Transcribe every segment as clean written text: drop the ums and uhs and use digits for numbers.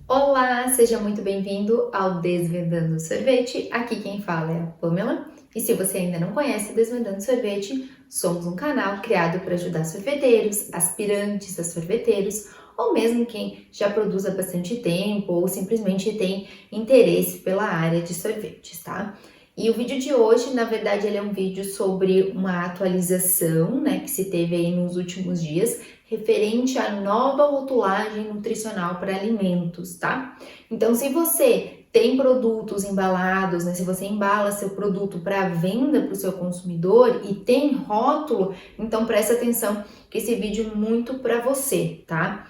Olá, seja muito bem-vindo ao Desvendando Sorvete. Aqui quem fala é a Pamela. E se você ainda não conhece o Desvendando Sorvete, somos um canal criado para ajudar sorveteiros, aspirantes a sorveteiros, ou mesmo quem já produz há bastante tempo ou simplesmente tem interesse pela área de sorvetes, tá? E o vídeo de hoje, na verdade, ele é um vídeo sobre uma atualização, né, que se teve aí nos últimos dias, referente à nova rotulagem nutricional para alimentos, tá? Então, se você tem produtos embalados, né? Se você embala seu produto para venda para o seu consumidor e tem rótulo, então presta atenção que esse vídeo é muito para você, tá?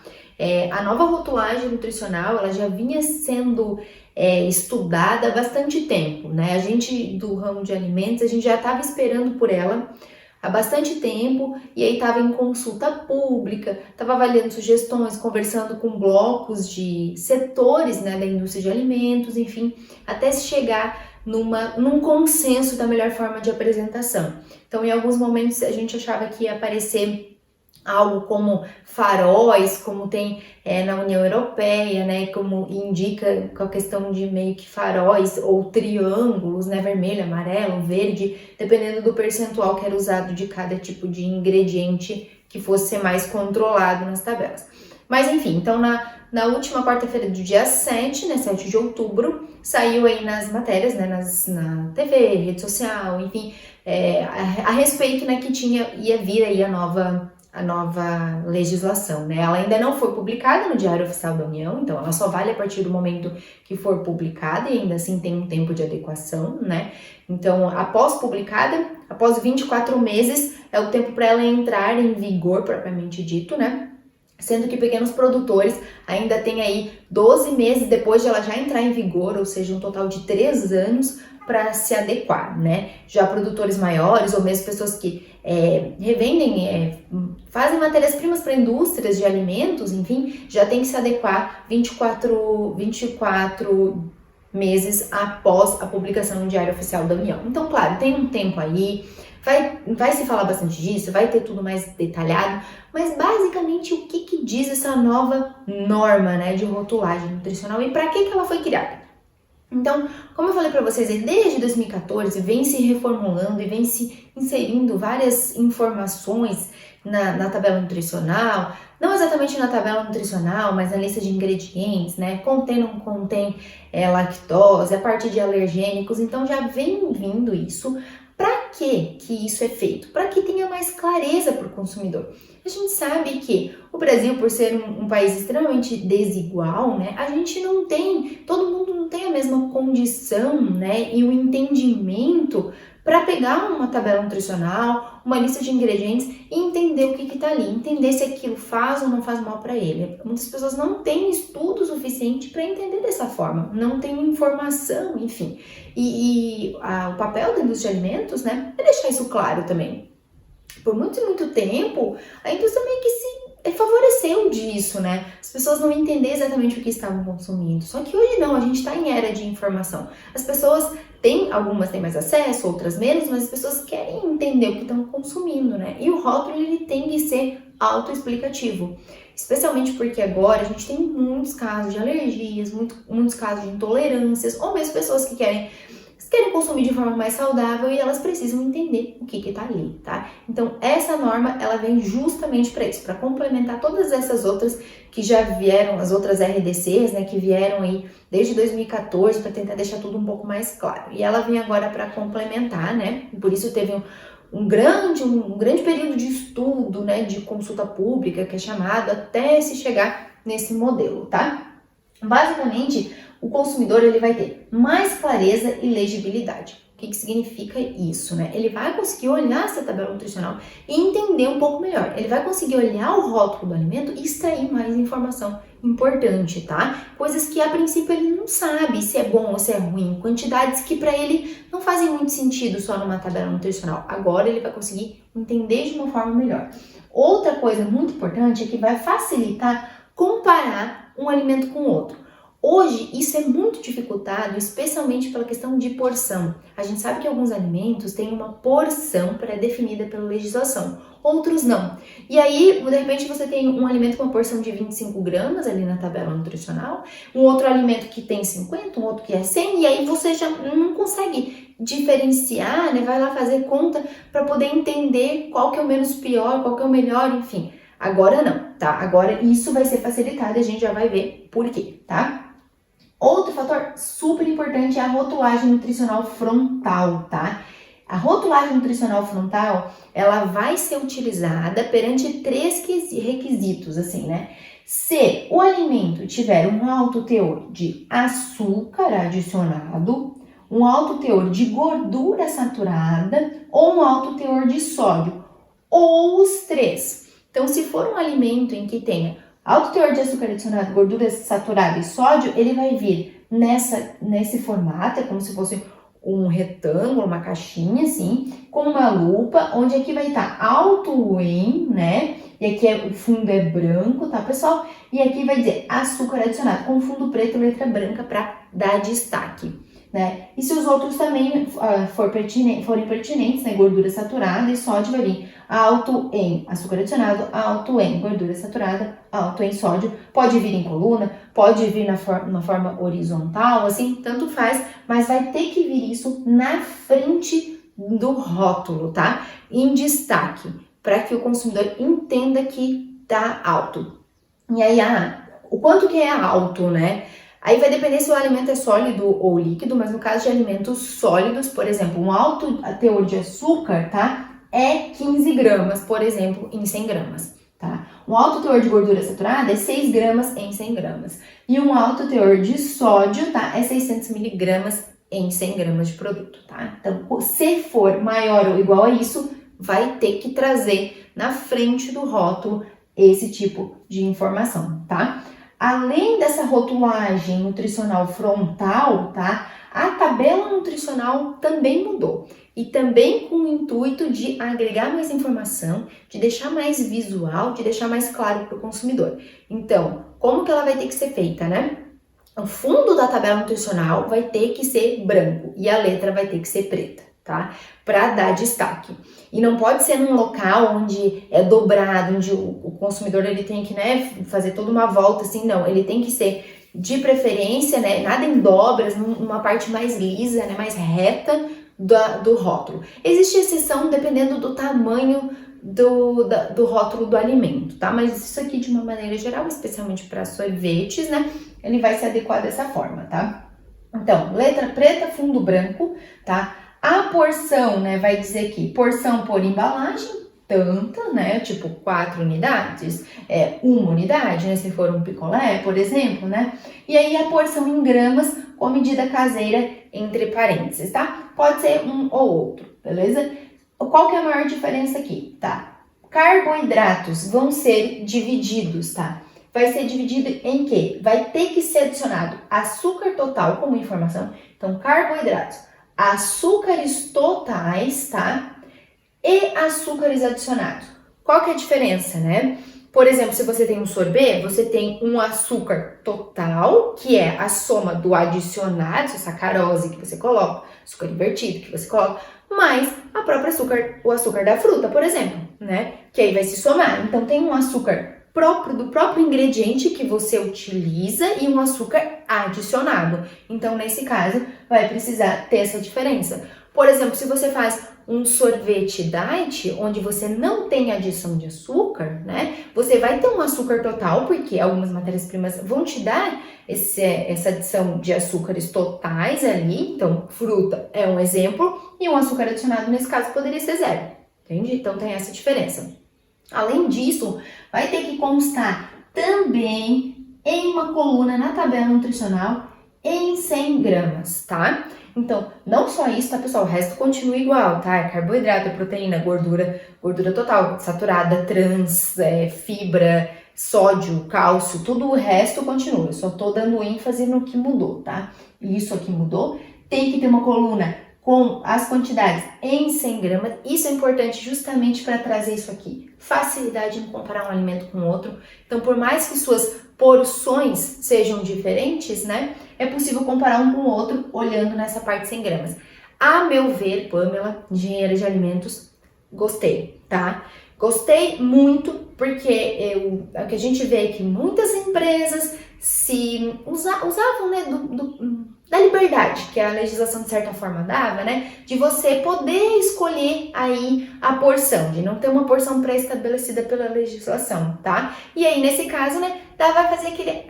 A nova rotulagem nutricional, ela já vinha sendo estudada há bastante tempo, né? A gente do ramo de alimentos, a gente já estava esperando por ela há bastante tempo, e aí estava em consulta pública, estava avaliando sugestões, conversando com blocos de setores, né, da indústria de alimentos, enfim, até se chegar num consenso da melhor forma de apresentação. Então, em alguns momentos a gente achava que ia aparecer algo como faróis, como tem na União Europeia, né, como indica com a questão de meio que faróis ou triângulos, né, vermelho, amarelo, verde, dependendo do percentual que era usado de cada tipo de ingrediente que fosse ser mais controlado nas tabelas. Mas enfim, então na última quarta-feira do dia 7, né, 7 de outubro, saiu aí nas matérias, né, na TV, rede social, enfim, a respeito, né, que ia vir aí a nova legislação, né? Ela ainda não foi publicada no Diário Oficial da União, então ela só vale a partir do momento que for publicada e ainda assim tem um tempo de adequação, né? Então, após publicada, após 24 meses, é o tempo para ela entrar em vigor, propriamente dito, né? Sendo que pequenos produtores ainda têm aí 12 meses depois de ela já entrar em vigor, ou seja, um total de 3 anos para se adequar, né? Já produtores maiores ou mesmo pessoas que revendem, fazem matérias-primas para indústrias de alimentos, enfim, já tem que se adequar 24 meses após a publicação no Diário Oficial da União. Então, claro, tem um tempo aí, vai se falar bastante disso, vai ter tudo mais detalhado, mas basicamente o que diz essa nova norma, né, de rotulagem nutricional e para que ela foi criada? Então, como eu falei para vocês, desde 2014 vem se reformulando e vem se inserindo várias informações na tabela nutricional, não exatamente na tabela nutricional, mas na lista de ingredientes, né? Contém, não contém lactose, a parte de alergênicos, então já vem vindo isso. Para que isso é feito? Para que tenha mais clareza para o consumidor. A gente sabe que o Brasil, por ser um país extremamente desigual, né, a gente não tem, todo mundo não tem a mesma condição, né, e o entendimento para pegar uma tabela nutricional, uma lista de ingredientes e entender o que está ali, entender se aquilo faz ou não faz mal para ele. Muitas pessoas não têm estudo suficiente para entender dessa forma, não têm informação, enfim. O papel da indústria de alimentos, né, é deixar isso claro também. Por muito tempo, a indústria meio que se favoreceu disso, né? As pessoas não entenderam exatamente o que estavam consumindo. Só que hoje não, a gente está em era de informação. As pessoas algumas têm mais acesso, outras menos, mas as pessoas querem entender o que estão consumindo, né? E o rótulo, ele tem que ser autoexplicativo. Especialmente porque agora a gente tem muitos casos de alergias, muitos casos de intolerâncias, ou mesmo pessoas que querem consumir de forma mais saudável e elas precisam entender o que tá ali, tá? Então, essa norma, ela vem justamente para isso, para complementar todas essas outras que já vieram, as outras RDCs, né, que vieram aí desde 2014 para tentar deixar tudo um pouco mais claro. E ela vem agora para complementar, né? Por isso teve um grande período de estudo, né, de consulta pública, que é chamado, até se chegar nesse modelo, tá? Basicamente, o consumidor ele vai ter mais clareza e legibilidade. O que significa isso, né? Ele vai conseguir olhar essa tabela nutricional e entender um pouco melhor. Ele vai conseguir olhar o rótulo do alimento e extrair mais informação importante, tá? Coisas que a princípio ele não sabe se é bom ou se é ruim, quantidades que para ele não fazem muito sentido só numa tabela nutricional. Agora ele vai conseguir entender de uma forma melhor. Outra coisa muito importante é que vai facilitar comparar um alimento com outro. Hoje, isso é muito dificultado, especialmente pela questão de porção. A gente sabe que alguns alimentos têm uma porção pré-definida pela legislação, outros não. E aí, de repente, você tem um alimento com uma porção de 25 gramas ali na tabela nutricional, um outro alimento que tem 50, um outro que é 100, e aí você já não consegue diferenciar, né? Vai lá fazer conta para poder entender qual que é o menos pior, qual que é o melhor, enfim. Agora não, tá? Agora isso vai ser facilitado e a gente já vai ver por quê, tá? Outro fator super importante é a rotulagem nutricional frontal, tá? A rotulagem nutricional frontal, ela vai ser utilizada perante 3 requisitos, assim, né? Se o alimento tiver um alto teor de açúcar adicionado, um alto teor de gordura saturada ou um alto teor de sódio, ou os 3. Então, se for um alimento em que tenha alto teor de açúcar adicionado, gordura saturada e sódio, ele vai vir nesse formato, é como se fosse um retângulo, uma caixinha assim, com uma lupa, onde aqui vai estar alto em, né? E aqui o fundo é branco, tá, pessoal? E aqui vai dizer açúcar adicionado, com fundo preto e letra branca para dar destaque, né? E se os outros também forem pertinentes, né? Gordura saturada e sódio, vai vir alto em açúcar adicionado, alto em gordura saturada, alto em sódio. Pode vir em coluna, pode vir na forma horizontal, assim, tanto faz, mas vai ter que vir isso na frente do rótulo, tá? Em destaque, para que o consumidor entenda que tá alto. E aí, o quanto que é alto, né? Aí vai depender se o alimento é sólido ou líquido, mas no caso de alimentos sólidos, por exemplo, um alto teor de açúcar, tá? É 15 gramas, por exemplo, em 100 gramas, tá? Um alto teor de gordura saturada é 6 gramas em 100 gramas. E um alto teor de sódio, tá? É 600 miligramas em 100 gramas de produto, tá? Então, se for maior ou igual a isso, vai ter que trazer na frente do rótulo esse tipo de informação, tá? Além dessa rotulagem nutricional frontal, tá? A tabela nutricional também mudou. E também com o intuito de agregar mais informação, de deixar mais visual, de deixar mais claro para o consumidor. Então, como que ela vai ter que ser feita, né? O fundo da tabela nutricional vai ter que ser branco e a letra vai ter que ser preta, tá? Para dar destaque. E não pode ser num local onde é dobrado, onde o consumidor ele tem que, né, fazer toda uma volta assim, não. Ele tem que ser de preferência, né, nada em dobras, numa parte mais lisa, né, mais reta do rótulo. Existe exceção dependendo do tamanho do rótulo do alimento, tá? Mas isso aqui de uma maneira geral, especialmente para sorvetes, né, ele vai se adequar dessa forma, tá? Então, letra preta, fundo branco, tá? A porção, né, vai dizer aqui, porção por embalagem, tanta, né, tipo 4 unidades, 1 unidade, né, se for um picolé, por exemplo, né? E aí a porção em gramas com medida caseira entre parênteses, tá? Pode ser um ou outro, beleza? Qual que é a maior diferença aqui, tá? Carboidratos vão ser divididos, tá? Vai ser dividido em quê? Vai ter que ser adicionado açúcar total como informação, então carboidratos, açúcares totais, tá? E açúcares adicionados. Qual que é a diferença, né? Por exemplo, se você tem um sorvete, você tem um açúcar total, que é a soma do adicionado, essa sacarose que você coloca, açúcar invertido que você coloca, mais a própria açúcar, o açúcar da fruta, por exemplo, né? Que aí vai se somar. Então tem um açúcar próprio do próprio ingrediente que você utiliza e um açúcar adicionado. Então, nesse caso, vai precisar ter essa diferença. Por exemplo, se você faz um sorvete diet, onde você não tem adição de açúcar, né? Você vai ter um açúcar total, porque algumas matérias-primas vão te dar essa adição de açúcares totais ali. Então, fruta é um exemplo, e um açúcar adicionado, nesse caso, poderia ser 0. Entende? Então, tem essa diferença. Além disso, vai ter que constar também em uma coluna na tabela nutricional em 100 gramas, tá? Então, não só isso, tá, pessoal? O resto continua igual, tá? É carboidrato, proteína, gordura total, saturada, trans, fibra, sódio, cálcio, tudo o resto continua. Eu só tô dando ênfase no que mudou, tá? Isso aqui mudou. Tem que ter uma coluna com as quantidades em 100 gramas. Isso é importante justamente para trazer isso aqui. Facilidade em comparar um alimento com outro. Então, por mais que suas porções sejam diferentes, né? É possível comparar um com o outro olhando nessa parte 100 gramas. A meu ver, Pamela, engenheira de alimentos, gostei, tá? Gostei muito porque o que a gente vê é que muitas empresas se usavam, né, da liberdade que a legislação de certa forma dava, né, de você poder escolher aí a porção, de não ter uma porção pré-estabelecida pela legislação, tá? E aí nesse caso, né, dava a fazer aquele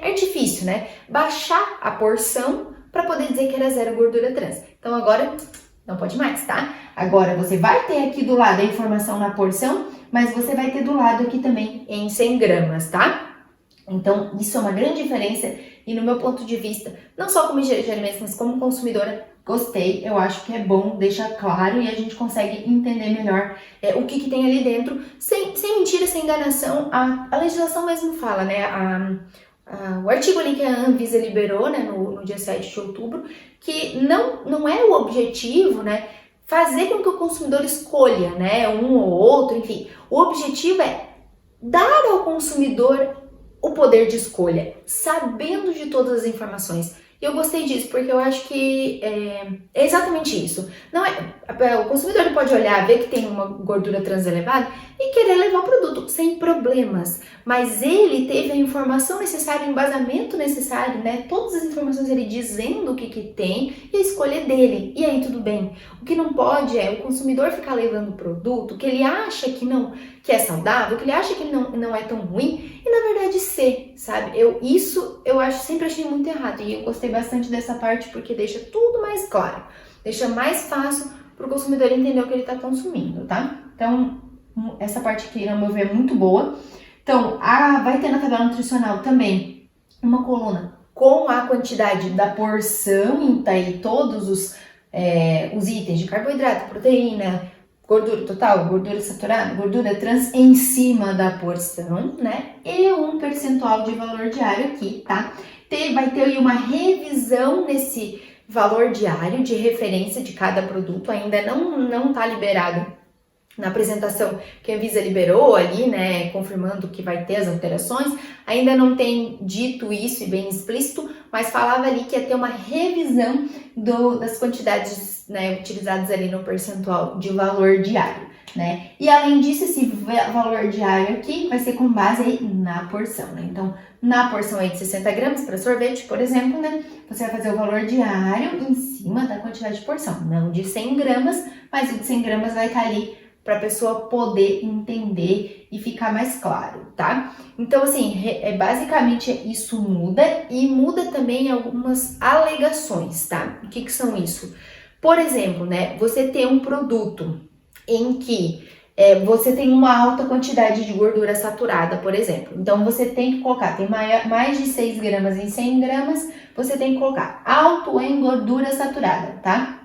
artifício, né, baixar a porção para poder dizer que era zero gordura trans. Então agora não pode mais, tá? Agora você vai ter aqui do lado a informação na porção, mas você vai ter do lado aqui também em 100 gramas, tá? Então, isso é uma grande diferença e no meu ponto de vista, não só como engenheira de alimentos, mas como consumidora, gostei. Eu acho que é bom, deixa claro e a gente consegue entender melhor o que tem ali dentro, sem mentira, sem enganação. A legislação mesmo fala, né? O artigo ali que a Anvisa liberou, né, no dia 7 de outubro, que não é o objetivo, né, fazer com que o consumidor escolha, né, um ou outro, enfim. O objetivo é dar ao consumidor o poder de escolha, sabendo de todas as informações. E eu gostei disso, porque eu acho que é exatamente isso. Não o consumidor pode olhar, ver que tem uma gordura trans elevada e querer levar o produto sem problemas. Mas ele teve a informação necessária, o embasamento necessário, né? Todas as informações ele dizendo o que tem e a escolha dele. E aí tudo bem. O que não pode é o consumidor ficar levando o produto que ele acha que é saudável, que ele acha que não é tão ruim e na verdade ser, sabe? Isso eu sempre achei muito errado e eu gostei bastante dessa parte porque deixa tudo mais claro, deixa mais fácil para o consumidor entender o que ele está consumindo, tá? Então, essa parte aqui, no meu ver, é muito boa. Então, vai ter na tabela nutricional também uma coluna com a quantidade da porção, então aí todos os itens de carboidrato, proteína, gordura total, gordura saturada, gordura trans em cima da porção, né? E um percentual de valor diário aqui, tá? Vai ter aí uma revisão nesse valor diário de referência de cada produto, ainda não tá liberado na apresentação que a Anvisa liberou ali, né, confirmando que vai ter as alterações, ainda não tem dito isso e bem explícito, mas falava ali que ia ter uma revisão das quantidades, né, utilizadas ali no percentual de valor diário, né, e além disso, esse valor diário aqui vai ser com base aí na porção, né, então, na porção aí de 60 gramas para sorvete, por exemplo, né, você vai fazer o valor diário em cima da quantidade de porção, não de 100 gramas, mas o de 100 gramas vai estar ali para a pessoa poder entender e ficar mais claro, tá? Então, assim, basicamente isso muda e muda também algumas alegações, tá? O que são isso? Por exemplo, né, você tem um produto em que você tem uma alta quantidade de gordura saturada, por exemplo. Então, você tem que colocar, tem mais de 6 gramas em 100 gramas, você tem que colocar alto em gordura saturada, tá?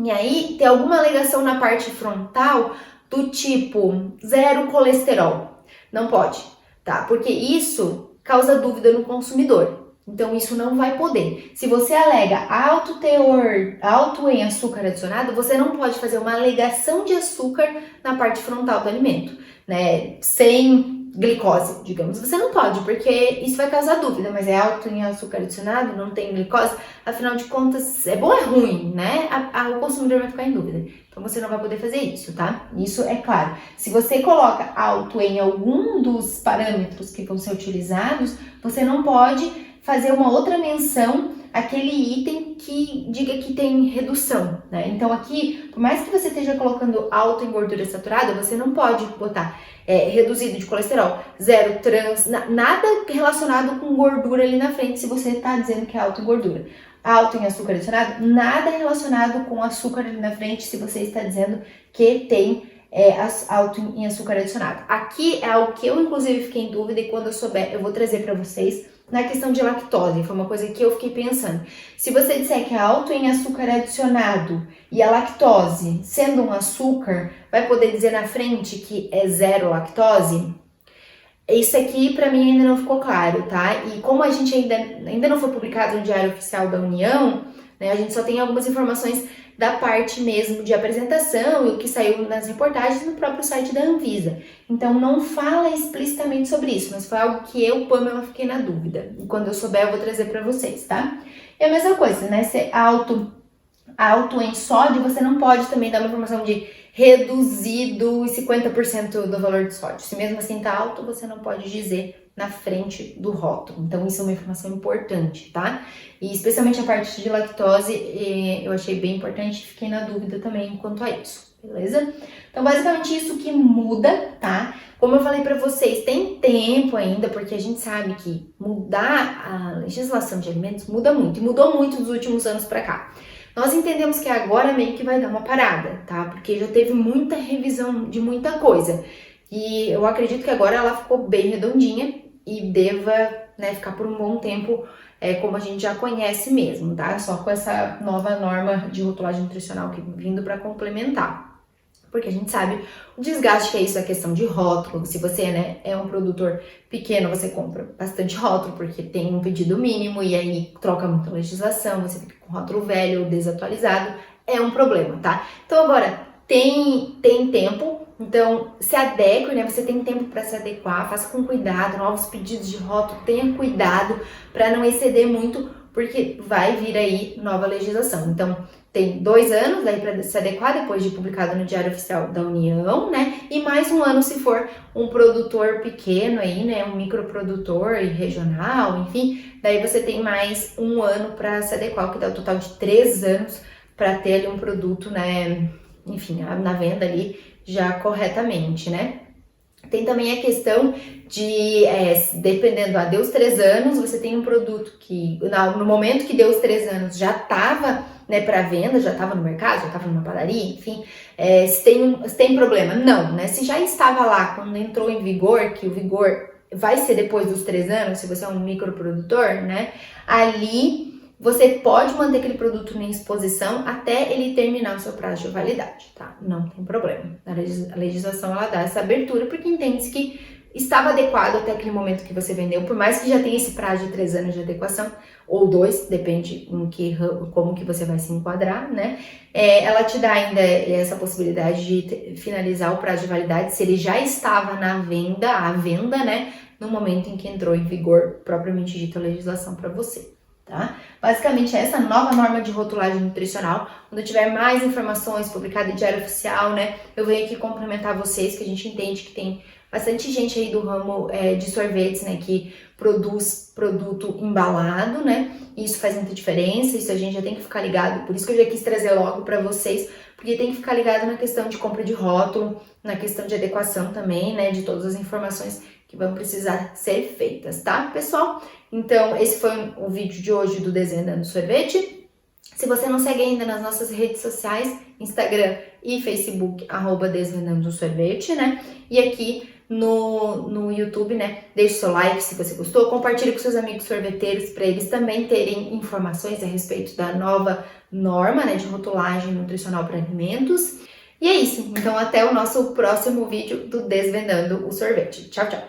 E aí, tem alguma alegação na parte frontal do tipo zero colesterol. Não pode, tá? Porque isso causa dúvida no consumidor. Então, isso não vai poder. Se você alega alto em açúcar adicionado, você não pode fazer uma alegação de açúcar na parte frontal do alimento, né? Sem glicose, digamos. Você não pode, porque isso vai causar dúvida, mas é alto em açúcar adicionado, não tem glicose, afinal de contas, é bom ou é ruim, né? O consumidor vai ficar em dúvida. Então, você não vai poder fazer isso, tá? Isso é claro. Se você coloca alto em algum dos parâmetros que vão ser utilizados, você não pode fazer uma outra menção àquele item que diga que tem redução, né? Então, aqui, por mais que você esteja colocando alto em gordura saturada, você não pode botar reduzido de colesterol, zero trans, nada relacionado com gordura ali na frente, se você está dizendo que é alto em gordura. Alto em açúcar adicionado, nada relacionado com açúcar ali na frente, se você está dizendo que tem alto em açúcar adicionado. Aqui é algo que eu, inclusive, fiquei em dúvida e quando eu souber, eu vou trazer para vocês na questão de lactose. Foi uma coisa que eu fiquei pensando. Se você disser que é alto em açúcar adicionado e a lactose, sendo um açúcar, vai poder dizer na frente que é zero lactose? Isso aqui para mim ainda não ficou claro, tá? E como a gente ainda não foi publicado no Diário Oficial da União, né, a gente só tem algumas informações da parte mesmo de apresentação e o que saiu nas reportagens no próprio site da Anvisa. Então não fala explicitamente sobre isso, mas foi algo que eu, Pamela, fiquei na dúvida. E quando eu souber eu vou trazer para vocês, tá? É a mesma coisa, né? Ser alto em sódio, você não pode também dar uma informação de reduzido e 50% do valor de sódio. Se mesmo assim tá alto, você não pode dizer na frente do rótulo. Então isso é uma informação importante, tá? E especialmente a parte de lactose, eu achei bem importante, fiquei na dúvida também quanto a isso, beleza? Então basicamente isso que muda, tá? Como eu falei para vocês, tem tempo ainda, porque a gente sabe que mudar a legislação de alimentos muda muito, e mudou muito dos últimos anos para cá. Nós entendemos que agora meio que vai dar uma parada, tá? Porque já teve muita revisão de muita coisa. E eu acredito que agora ela ficou bem redondinha e deva, né, ficar por um bom tempo, como a gente já conhece mesmo, tá? Só com essa nova norma de rotulagem nutricional que vindo para complementar. Porque a gente sabe o desgaste que é isso, a questão de rótulo. Se você, né, é um produtor pequeno, você compra bastante rótulo, porque tem um pedido mínimo e aí troca muita legislação, você fica com rótulo velho ou desatualizado, é um problema, tá? Então agora, tem tempo, então se adeque, né, você tem tempo para se adequar, faça com cuidado, novos pedidos de rótulo, tenha cuidado para não exceder muito, porque vai vir aí nova legislação. Então, tem 2 anos daí para se adequar depois de publicado no Diário Oficial da União, né? E mais 1 ano se for um produtor pequeno aí, né? Um microprodutor regional, enfim. Daí você tem mais 1 ano para se adequar, o que dá um total de 3 anos para ter ali um produto, né? Enfim, na venda ali já corretamente, né? Tem também a questão de, dependendo, deu os 3 anos, você tem um produto que, no momento que deu os 3 anos, já estava, né, para venda, já estava no mercado, já estava numa padaria, enfim, se tem problema. Não, né? Se já estava lá quando entrou em vigor, que o vigor vai ser depois dos 3 anos, se você é um microprodutor, né, ali você pode manter aquele produto em exposição até ele terminar o seu prazo de validade, tá? Não tem problema. A legislação, ela dá essa abertura porque entende-se que estava adequado até aquele momento que você vendeu, por mais que já tenha esse prazo de 3 anos de adequação, ou 2, depende como que você vai se enquadrar, né? Ela te dá ainda essa possibilidade de finalizar o prazo de validade se ele já estava à venda, né? No momento em que entrou em vigor, propriamente dita, a legislação para você. Tá? Basicamente essa nova norma de rotulagem nutricional. Quando eu tiver mais informações publicadas em Diário Oficial, né, eu venho aqui complementar vocês, que a gente entende que tem bastante gente aí do ramo de sorvetes, né, que produz produto embalado, né, e isso faz muita diferença, isso a gente já tem que ficar ligado, por isso que eu já quis trazer logo para vocês, porque tem que ficar ligado na questão de compra de rótulo, na questão de adequação também, né, de todas as informações que vão precisar ser feitas, tá, pessoal? Então, esse foi o vídeo de hoje do Desvendando Sorvete. Se você não segue ainda nas nossas redes sociais, Instagram e Facebook, @Desvendando Sorvete, né? E aqui no YouTube, né? Deixe seu like se você gostou, compartilhe com seus amigos sorveteiros para eles também terem informações a respeito da nova norma, né, de rotulagem nutricional para alimentos. E é isso. Então, até o nosso próximo vídeo do Desvendando o Sorvete. Tchau, tchau!